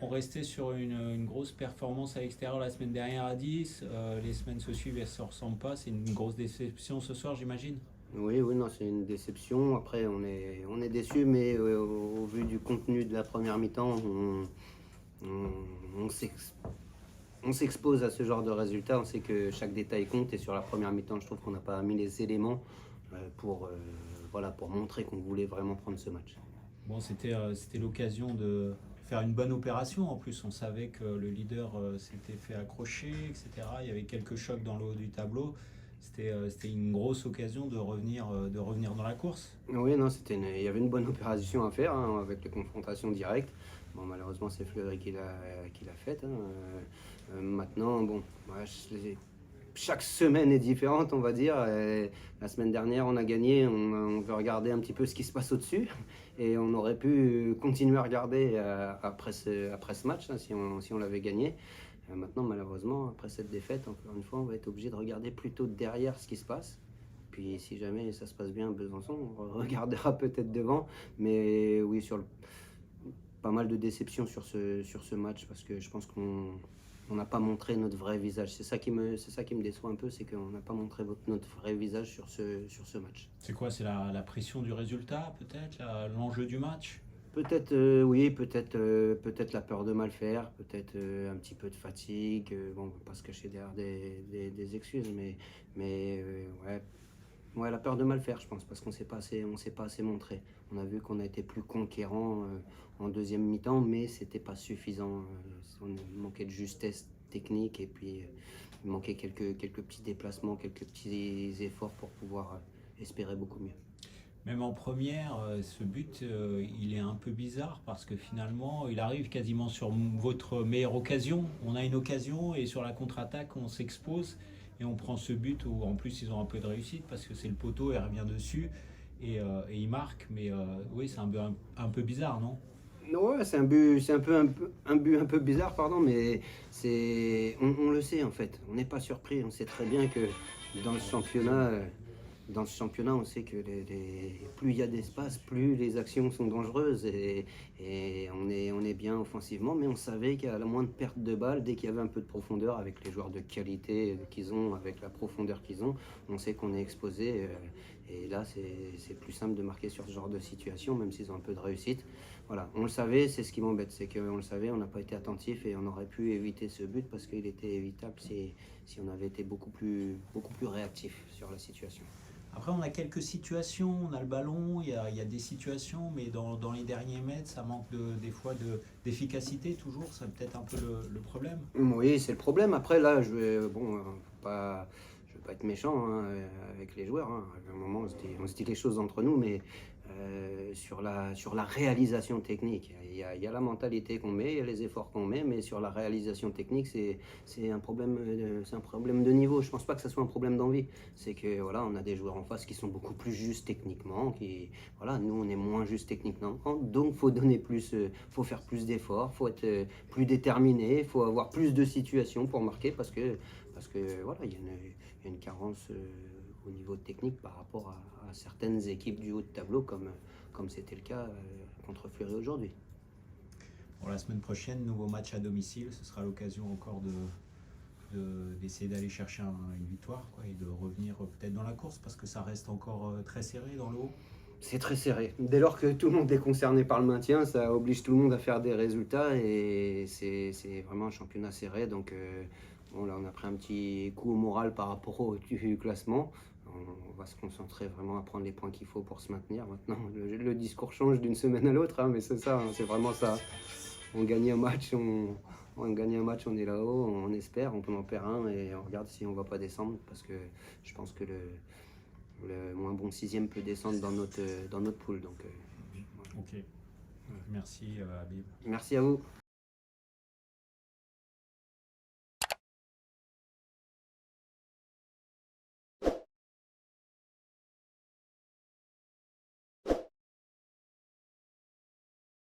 on restait sur une grosse performance à l'extérieur la semaine dernière à 10. Les semaines se suivent et elles ne se ressemblent pas. C'est une grosse déception ce soir, j'imagine. Oui, oui, non, c'est une déception. Après, on est déçu, mais au vu du contenu de la première mi-temps, on, on s'ex- on s'expose à ce genre de résultats. On sait que chaque détail compte, et sur la première mi-temps, je trouve qu'on n'a pas mis les éléments voilà, pour montrer qu'on voulait vraiment prendre ce match. Bon, c'était l'occasion de faire une bonne opération. En plus, on savait que le leader s'était fait accrocher, etc. Il y avait quelques chocs dans le haut du tableau. C'était une grosse occasion de revenir dans la course. Oui, non, il y avait une bonne opération à faire, hein, avec les confrontations directes. Bon, malheureusement, c'est Fleury qui l'a faite, hein. Maintenant, bon, ouais, chaque semaine est différente, on va dire. Et la semaine dernière, on a gagné. On veut regarder un petit peu ce qui se passe au-dessus. Et on aurait pu continuer à regarder après ce match, hein, si on l'avait gagné. Maintenant, malheureusement, après cette défaite, encore une fois, on va être obligé de regarder plutôt derrière ce qui se passe. Puis si jamais ça se passe bien à Besançon, on regardera peut-être devant. Mais oui, pas mal de déceptions sur ce match, parce que je pense qu'on n'a pas montré notre vrai visage. C'est ça qui me déçoit un peu, c'est qu'on n'a pas montré notre vrai visage sur ce match. C'est quoi? C'est la pression du résultat, peut-être l'enjeu du match? Peut-être, oui, peut-être la peur de mal faire, peut-être un petit peu de fatigue. Bon, on va pas se cacher derrière des excuses, mais ouais. Ouais, la peur de mal faire, je pense, parce qu'on s'est pas assez montré. On a vu qu'on a été plus conquérant en deuxième mi-temps, mais c'était pas suffisant. On manquait de justesse technique, et puis il manquait quelques petits déplacements, quelques petits efforts pour pouvoir espérer beaucoup mieux. Même en première, ce but, il est un peu bizarre parce que finalement, il arrive quasiment sur votre meilleure occasion. On a une occasion et sur la contre-attaque, on s'expose et on prend ce but où en plus ils ont un peu de réussite parce que c'est le poteau, il revient dessus et il marque. Mais oui, c'est un peu bizarre, non? Ouais, c'est un but un peu bizarre, pardon, mais on le sait en fait. On n'est pas surpris. On sait très bien que dans le championnat, euh, on sait que plus il y a d'espace, plus les actions sont dangereuses, et on est bien offensivement, mais on savait qu'à la moindre perte de balle, dès qu'il y avait un peu de profondeur, avec les joueurs de qualité qu'ils ont, avec la profondeur qu'ils ont, on sait qu'on est exposé. Et là, c'est plus simple de marquer sur ce genre de situation, même s'ils ont un peu de réussite. Voilà, on le savait, c'est ce qui m'embête, c'est qu'on le savait, on n'a pas été attentif, et on aurait pu éviter ce but parce qu'il était évitable si on avait été beaucoup plus réactif sur la situation. Après, on a quelques situations, on a le ballon, il y a des situations, mais dans les derniers mètres, ça manque des fois d'efficacité toujours. C'est peut-être un peu le problème. Oui, c'est le problème. Après, là, je vais pas être méchant, hein, avec les joueurs, hein. À un moment, on se dit les choses entre nous, mais sur la réalisation technique, il y a la mentalité qu'on met, il y a les efforts qu'on met, mais sur la réalisation technique, c'est un problème de niveau. Je pense pas que ce soit un problème d'envie. C'est que voilà, on a des joueurs en face qui sont beaucoup plus justes techniquement, voilà, nous on est moins juste techniquement, donc faut faire plus d'efforts, faut être plus déterminé, faut avoir plus de situations pour marquer, parce que voilà, il y a une carence au niveau technique par rapport à certaines équipes du haut de tableau, comme c'était le cas contre Fleury aujourd'hui. Pour la semaine prochaine, nouveau match à domicile. Ce sera l'occasion encore d'essayer d'aller chercher une victoire quoi, et de revenir peut-être dans la course parce que ça reste encore très serré dans le haut. C'est très serré. Dès lors que tout le monde est concerné par le maintien, ça oblige tout le monde à faire des résultats, et c'est vraiment un championnat serré. Donc bon, là, on a pris un petit coup au moral par rapport au classement. On va se concentrer vraiment à prendre les points qu'il faut pour se maintenir. Maintenant, le discours change d'une semaine à l'autre, hein, mais c'est ça, hein, c'est vraiment ça. On gagne un match, on est là-haut, on espère, on en perd un, et on regarde si on va pas descendre, parce que je pense que le moins bon sixième peut descendre dans notre poule. Donc, voilà. Ok. Merci Habib. Merci à vous.